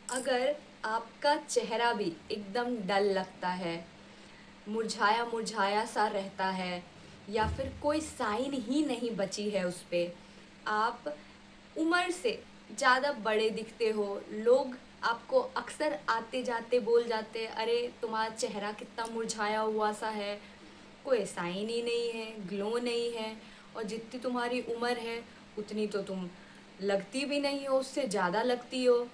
अगर आपका चेहरा भी एकदम डल लगता है, मुरझाया मुरझाया सा रहता है, या फिर कोई साइन ही नहीं बची है उस पे, आप उम्र से ज़्यादा बड़े दिखते हो, लोग आपको अक्सर आते जाते बोल जाते हैं, अरे तुम्हारा चेहरा कितना मुरझाया हुआ सा है, कोई साइन ही नहीं है, ग्लो नहीं है, और जितनी तुम्हारी उम्र है उतनी तो तुम लगती भी नहीं हो, उससे ज़्यादा लगती हो,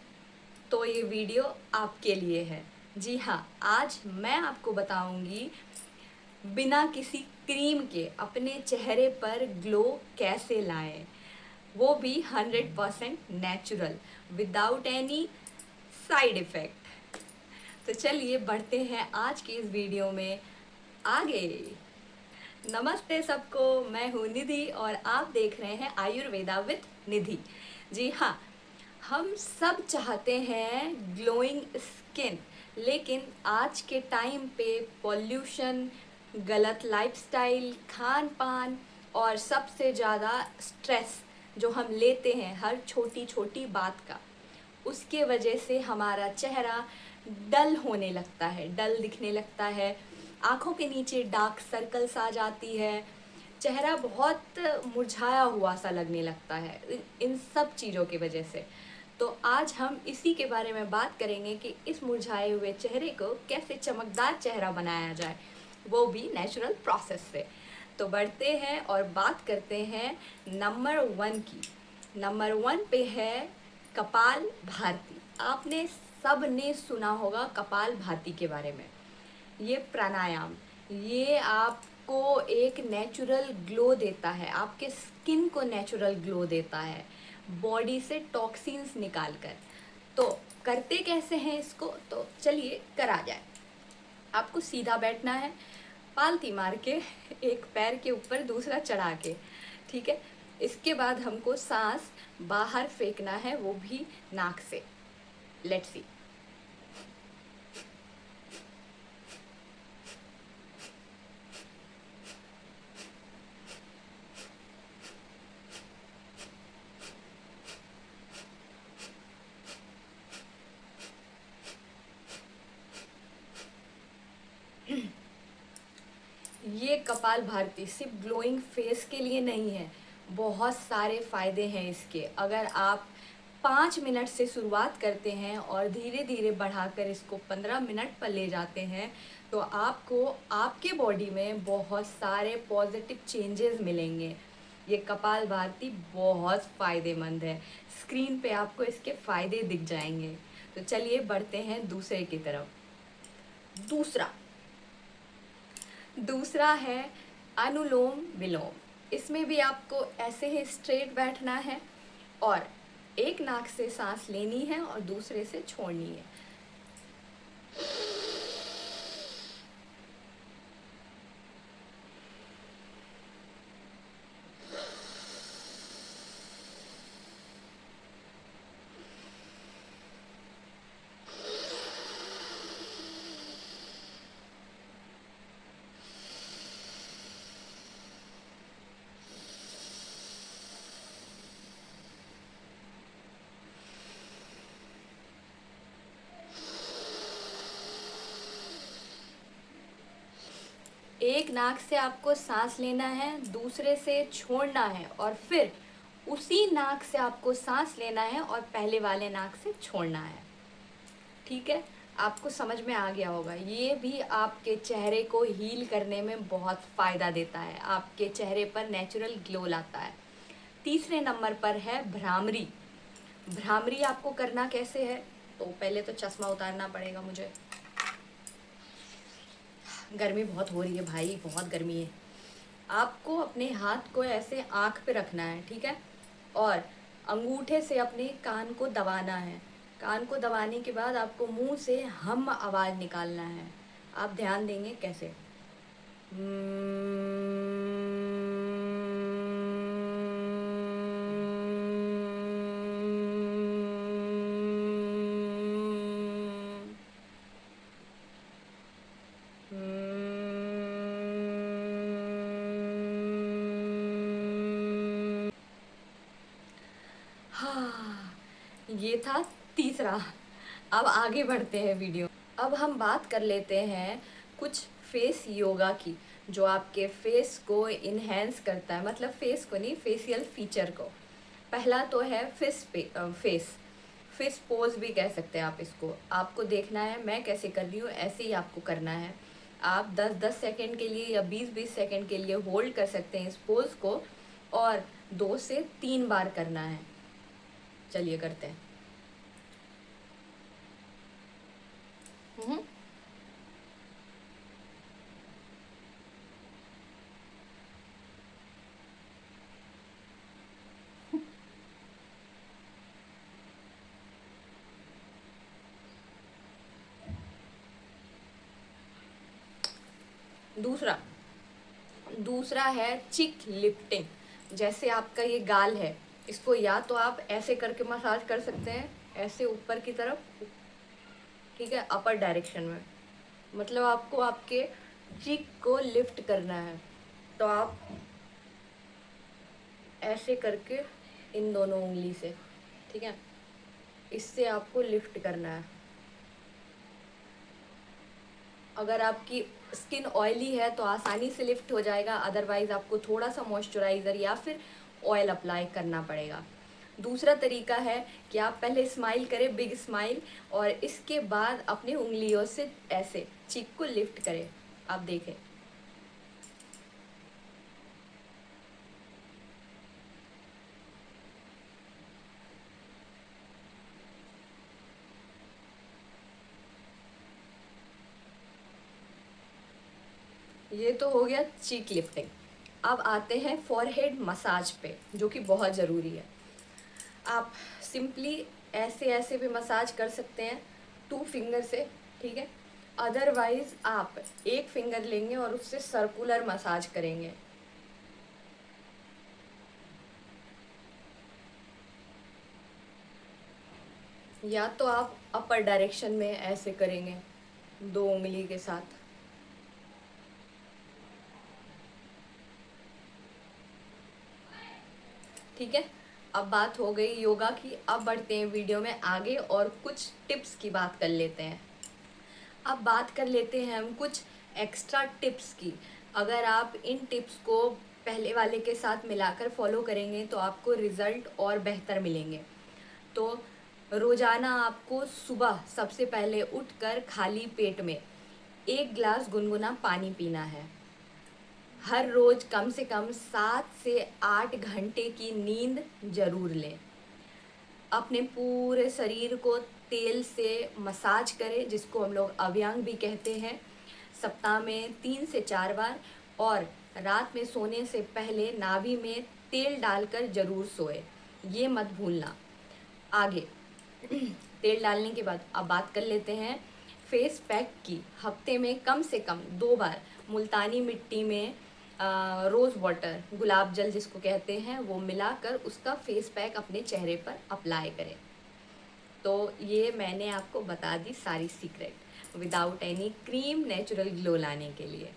तो ये वीडियो आपके लिए है। जी हाँ, आज मैं आपको बताऊंगी बिना किसी क्रीम के अपने चेहरे पर ग्लो कैसे लाएं, वो भी 100% natural, without any side effect. तो चलिए बढ़ते हैं आज की इस वीडियो में आगे। नमस्ते सबको, मैं हूँ निधि और आप देख रहे हैं आयुर्वेदा विद निधि। जी हाँ, हम सब चाहते हैं ग्लोइंग स्किन, लेकिन आज के टाइम पे पॉल्यूशन, गलत लाइफस्टाइल, खान पान और सबसे ज़्यादा स्ट्रेस जो हम लेते हैं हर छोटी छोटी बात का, उसके वजह से हमारा चेहरा डल होने लगता है, डल दिखने लगता है, आँखों के नीचे डार्क सर्कल्स आ जाती है, चेहरा बहुत मुरझाया हुआ सा लगने लगता है इन सब चीज़ों की वजह से। तो आज हम इसी के बारे में बात करेंगे कि इस मुरझाए हुए चेहरे को कैसे चमकदार चेहरा बनाया जाए, वो भी नेचुरल प्रोसेस से। तो बढ़ते हैं और बात करते हैं नंबर 1 की। नंबर 1 पे है कपाल भारती। आपने सब ने सुना होगा कपाल भारती के बारे में। ये प्राणायाम, ये आपको एक नेचुरल ग्लो देता है, आपके स्किन को नेचुरल ग्लो देता है, बॉडी से टॉक्सिन्स निकाल कर। तो करते कैसे हैं इसको, तो चलिए करा जाए। आपको सीधा बैठना है, पालती मार के, एक पैर के ऊपर दूसरा चढ़ा के, ठीक है। इसके बाद हमको सांस बाहर फेंकना है, वो भी नाक से। Let's see. ये कपाल भारती सिर्फ ग्लोइंग फेस के लिए नहीं है, बहुत सारे फ़ायदे हैं इसके। अगर आप 5 मिनट से शुरुआत करते हैं और धीरे धीरे बढ़ाकर इसको 15 मिनट पर ले जाते हैं, तो आपको आपके बॉडी में बहुत सारे पॉजिटिव चेंजेस मिलेंगे। ये कपाल भारती बहुत फ़ायदेमंद है, स्क्रीन पे आपको इसके फ़ायदे दिख जाएंगे। तो चलिए बढ़ते हैं दूसरे की तरफ। दूसरा दूसरा है अनुलोम विलोम। इसमें भी आपको ऐसे ही स्ट्रेट बैठना है और एक नाक से सांस लेनी है और दूसरे से छोड़नी है। एक नाक से आपको सांस लेना है, दूसरे से छोड़ना है, और फिर उसी नाक से आपको सांस लेना है और पहले वाले नाक से छोड़ना है। ठीक है, आपको समझ में आ गया होगा। ये भी आपके चेहरे को हील करने में बहुत फ़ायदा देता है, आपके चेहरे पर नेचुरल ग्लो लाता है। तीसरे नंबर पर है भ्रामरी। भ्रामरी आपको करना कैसे है, तो पहले तो चश्मा उतारना पड़ेगा मुझे, गर्मी बहुत हो रही है भाई, बहुत गर्मी है। आपको अपने हाथ को ऐसे आँख पे रखना है, ठीक है, और अंगूठे से अपने कान को दबाना है। कान को दबाने के बाद आपको मुंह से हम आवाज़ निकालना है। आप ध्यान देंगे कैसे। हाँ, ये था तीसरा। अब आगे बढ़ते हैं वीडियो। अब हम बात कर लेते हैं कुछ फेस योगा की, जो आपके फेस को इन्हेंस करता है, मतलब फेस को नहीं, फेशियल फीचर को। पहला तो है फिश पोज भी कह सकते हैं आप इसको। आपको देखना है मैं कैसे कर रही हूँ, ऐसे ही आपको करना है। आप 10-10 सेकंड के लिए या 20-20 सेकंड के लिए होल्ड कर सकते हैं इस पोज को, और 2 से 3 बार करना है। चलिए करते हैं। हम्म। दूसरा दूसरा है चिक लिफ्टिंग। जैसे आपका ये गाल है, इसको या तो आप ऐसे करके मसाज कर सकते हैं, ऐसे ऊपर की तरफ, ठीक है, अपर डायरेक्शन में। मतलब आपको आपके चिक को लिफ्ट करना है, तो आप ऐसे करके इन दोनों उंगली से, ठीक है, इससे आपको लिफ्ट करना है। अगर आपकी स्किन ऑयली है तो आसानी से लिफ्ट हो जाएगा, अदरवाइज आपको थोड़ा सा मॉइस्चराइज़र या फिर ऑयल अप्लाई करना पड़ेगा। दूसरा तरीका है कि आप पहले स्माइल करें, बिग स्माइल, और इसके बाद अपनी उंगलियों से ऐसे चीक को लिफ्ट करें। आप देखें। ये तो हो गया चीक लिफ्टिंग। अब आते हैं फॉरहेड मसाज पे, जो कि बहुत ज़रूरी है। आप सिंपली ऐसे ऐसे भी मसाज कर सकते हैं 2 फिंगर से, ठीक है। अदरवाइज आप एक फिंगर लेंगे और उससे सर्कुलर मसाज करेंगे। या तो आप अपर डायरेक्शन में ऐसे करेंगे 2 उंगली के साथ। ठीक है, अब बात हो गई योगा की। अब बढ़ते हैं वीडियो में आगे और कुछ टिप्स की बात कर लेते हैं। अब बात कर लेते हैं हम कुछ एक्स्ट्रा टिप्स की। अगर आप इन टिप्स को पहले वाले के साथ मिलाकर फॉलो करेंगे तो आपको रिज़ल्ट और बेहतर मिलेंगे। तो रोज़ाना आपको सुबह सबसे पहले उठकर खाली पेट में 1 गिलास गुनगुना पानी पीना है। हर रोज़ कम से कम 7 से 8 घंटे की नींद ज़रूर लें। अपने पूरे शरीर को तेल से मसाज करें, जिसको हम लोग अभ्यंग भी कहते हैं, सप्ताह में 3 से 4 बार। और रात में सोने से पहले नाभि में तेल डालकर ज़रूर सोए, ये मत भूलना। आगे तेल डालने के बाद अब बात कर लेते हैं फेस पैक की। हफ्ते में कम से कम 2 बार मुल्तानी मिट्टी में रोज़ वाटर, गुलाब जल जिसको कहते हैं, वो मिलाकर उसका फेस पैक अपने चेहरे पर अप्लाई करें। तो ये मैंने आपको बता दी सारी secret without any cream, natural glow लाने के लिए।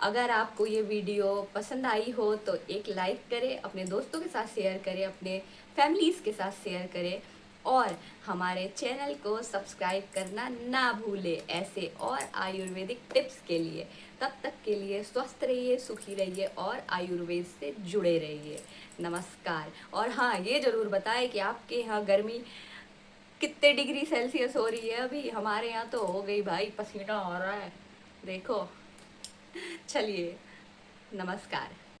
अगर आपको ये वीडियो पसंद आई हो तो एक लाइक करें, अपने दोस्तों के साथ शेयर करें, अपने फैमिलीज़ के साथ शेयर करें, और हमारे चैनल को सब्सक्राइब करना ना भूलें ऐसे और आयुर्वेदिक टिप्स के लिए। तब तक के लिए स्वस्थ रहिए, सुखी रहिए और आयुर्वेद से जुड़े रहिए। नमस्कार। और हाँ, ये ज़रूर बताएं कि आपके यहाँ गर्मी कितने डिग्री सेल्सियस हो रही है अभी। हमारे यहाँ तो हो गई भाई, पसीना हो रहा है, देखो। चलिए, नमस्कार।